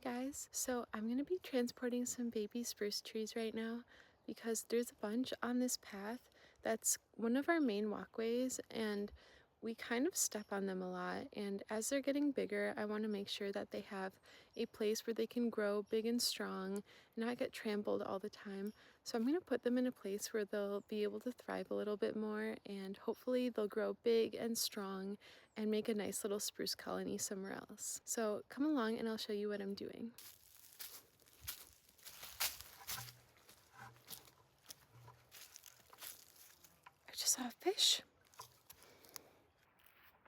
guys, so I'm going to be transporting some baby spruce trees right now because there's a bunch on this path that's one of our main walkways and we kind of step on them a lot, and as they're getting bigger I want to make sure that they have a place where they can grow big and strong and not get trampled all the time. So I'm going to put them in a place where they'll be able to thrive a little bit more, and hopefully they'll grow big and strong and make a nice little spruce colony somewhere else. So come along and I'll show you what I'm doing. I just saw a fish.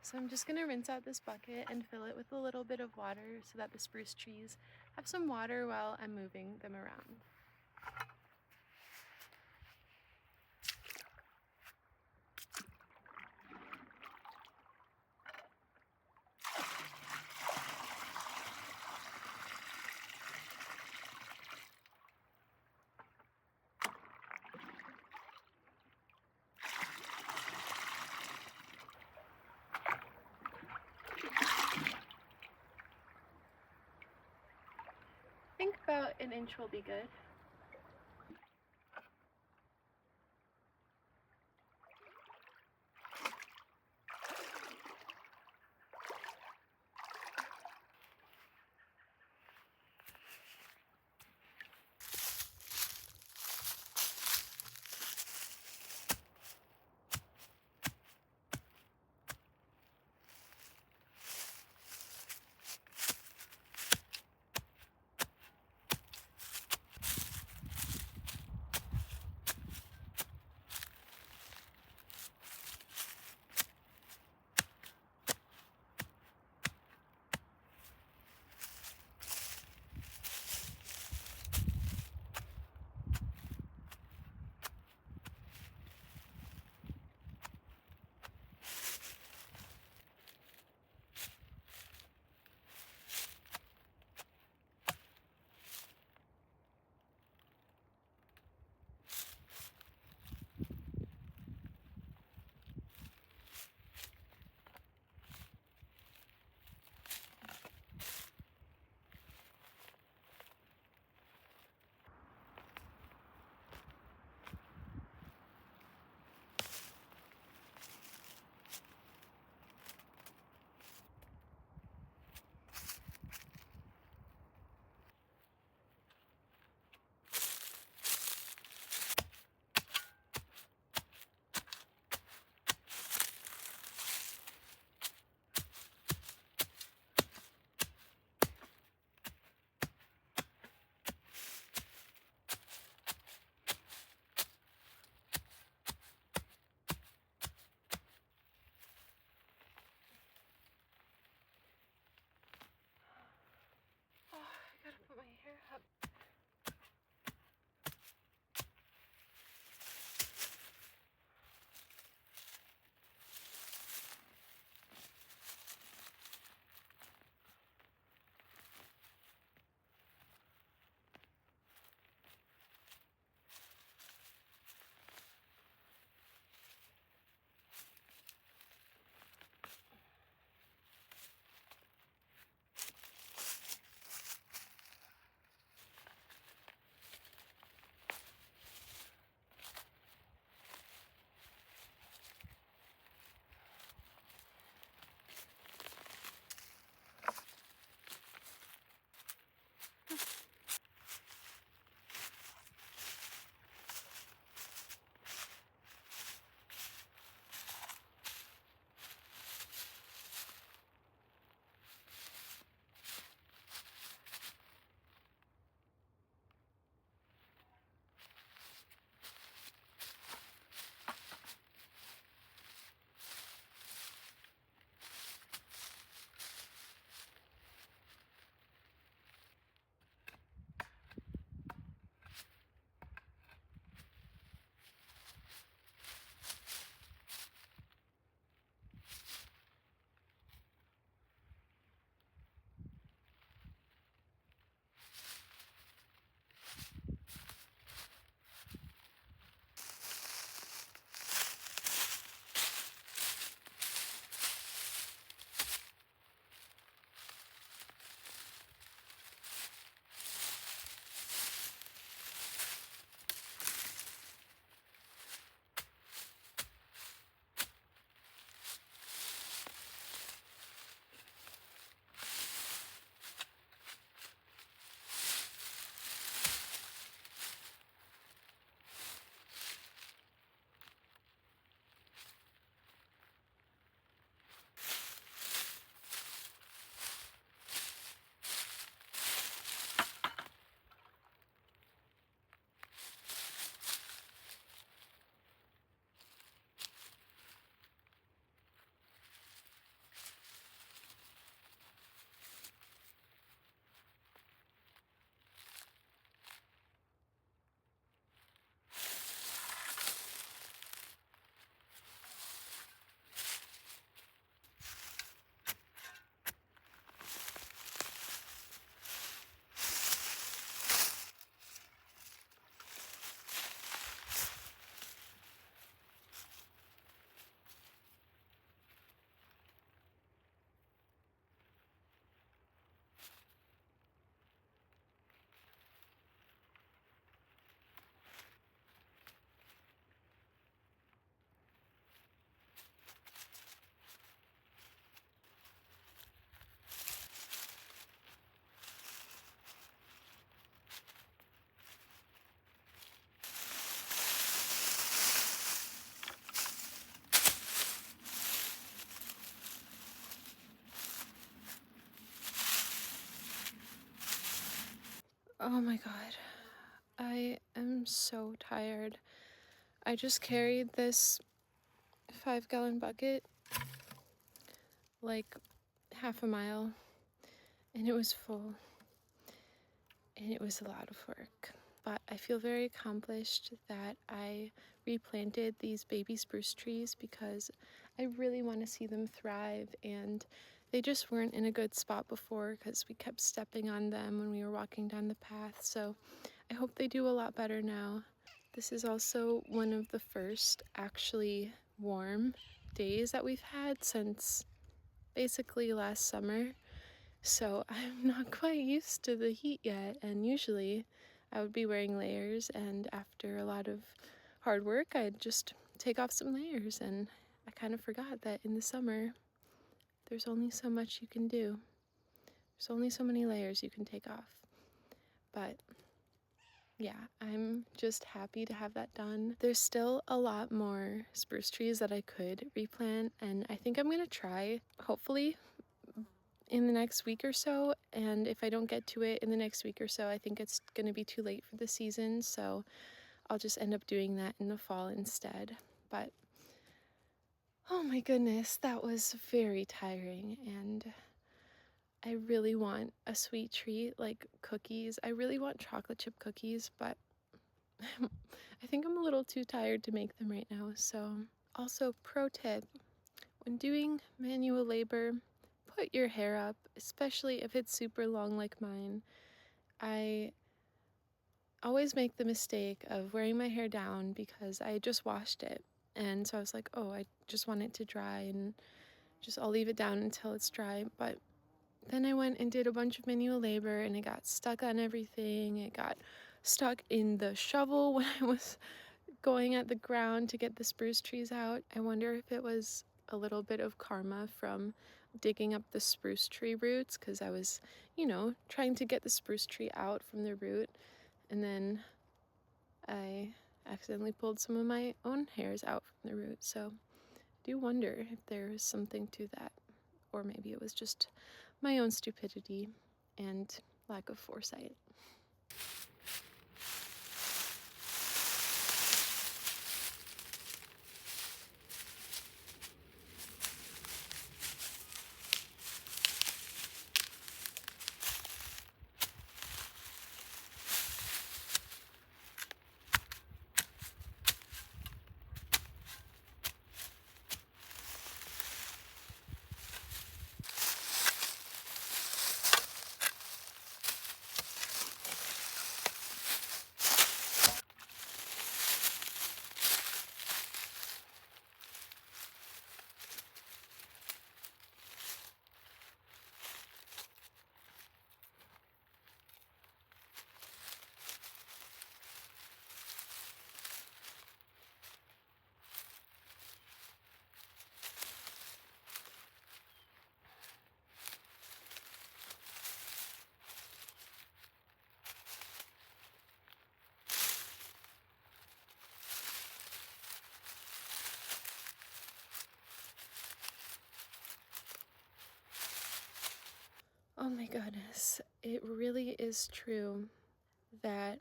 So I'm just gonna rinse out this bucket and fill it with a little bit of water so that the spruce trees have some water while I'm moving them around. I think about an inch will be good. Oh my god, I am so tired. I just carried this 5-gallon bucket like half a mile, and it was full, and it was a lot of work. But I feel very accomplished that I replanted these baby spruce trees because I really want to see them thrive, and they just weren't in a good spot before because we kept stepping on them when we were walking down the path. So I hope they do a lot better now. This is also one of the first actually warm days that we've had since basically last summer. So I'm not quite used to the heat yet, and usually I would be wearing layers, and after a lot of hard work I'd just take off some layers, and I kind of forgot that in the summer there's only so much you can do. There's only so many layers you can take off. But yeah, I'm just happy to have that done. There's still a lot more spruce trees that I could replant, and I think I'm gonna try, hopefully, in the next week or so. And if I don't get to it in the next week or so, I think it's gonna be too late for the season, so I'll just end up doing that in the fall instead. But oh my goodness, that was very tiring, and I really want a sweet treat like cookies. I really want chocolate chip cookies, but I think I'm a little too tired to make them right now. So also, pro tip, when doing manual labor, put your hair up, especially if it's super long like mine. I always make the mistake of wearing my hair down because I just washed it, and so I was like, oh, I just want it to dry, and just I'll leave it down until it's dry. But then I went and did a bunch of manual labor, and it got stuck on everything. It got stuck in the shovel when I was going at the ground to get the spruce trees out. I wonder if it was a little bit of karma from digging up the spruce tree roots, because I was, trying to get the spruce tree out from the root, and then I accidentally pulled some of my own hairs out from the root. So I do wonder if there was something to that, or maybe it was just my own stupidity and lack of foresight. Oh my goodness, it really is true that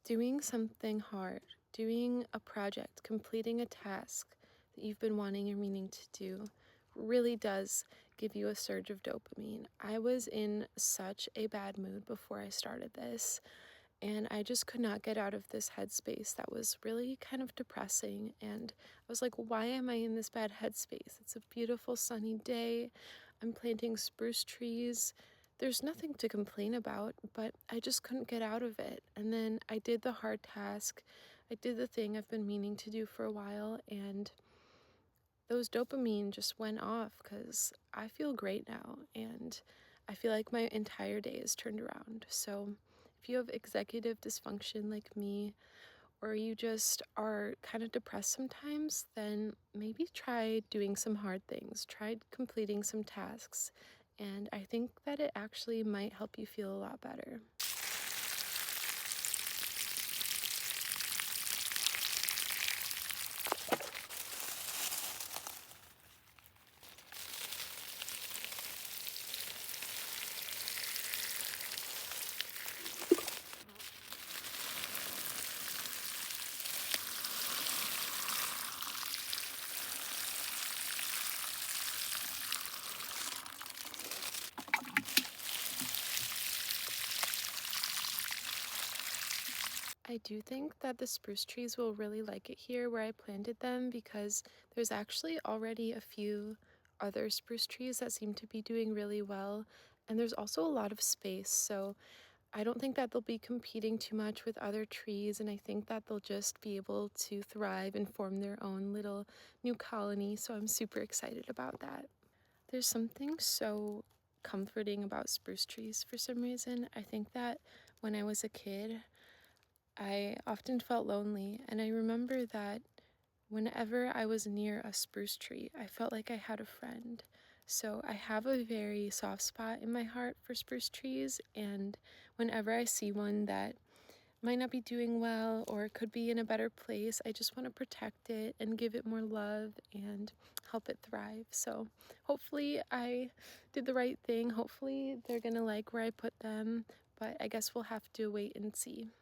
doing something hard, doing a project, completing a task that you've been wanting or meaning to do, really does give you a surge of dopamine. I was in such a bad mood before I started this, and I just could not get out of this headspace that was really kind of depressing. And I was like, why am I in this bad headspace? It's a beautiful sunny day. I'm planting spruce trees. There's nothing to complain about, but I just couldn't get out of it. And then I did the hard task. I did the thing I've been meaning to do for a while, and those dopamine just went off because I feel great now, and I feel like my entire day is turned around. So if you have executive dysfunction like me, or you just are kind of depressed sometimes, then maybe try doing some hard things. Try completing some tasks. And I think that it actually might help you feel a lot better. I do think that the spruce trees will really like it here where I planted them because there's actually already a few other spruce trees that seem to be doing really well, and there's also a lot of space, so I don't think that they'll be competing too much with other trees, and I think that they'll just be able to thrive and form their own little new colony, so I'm super excited about that. There's something so comforting about spruce trees for some reason. I think that when I was a kid, I often felt lonely, and I remember that whenever I was near a spruce tree, I felt like I had a friend. So I have a very soft spot in my heart for spruce trees, and whenever I see one that might not be doing well or could be in a better place, I just want to protect it and give it more love and help it thrive. So hopefully I did the right thing. Hopefully they're gonna like where I put them, but I guess we'll have to wait and see.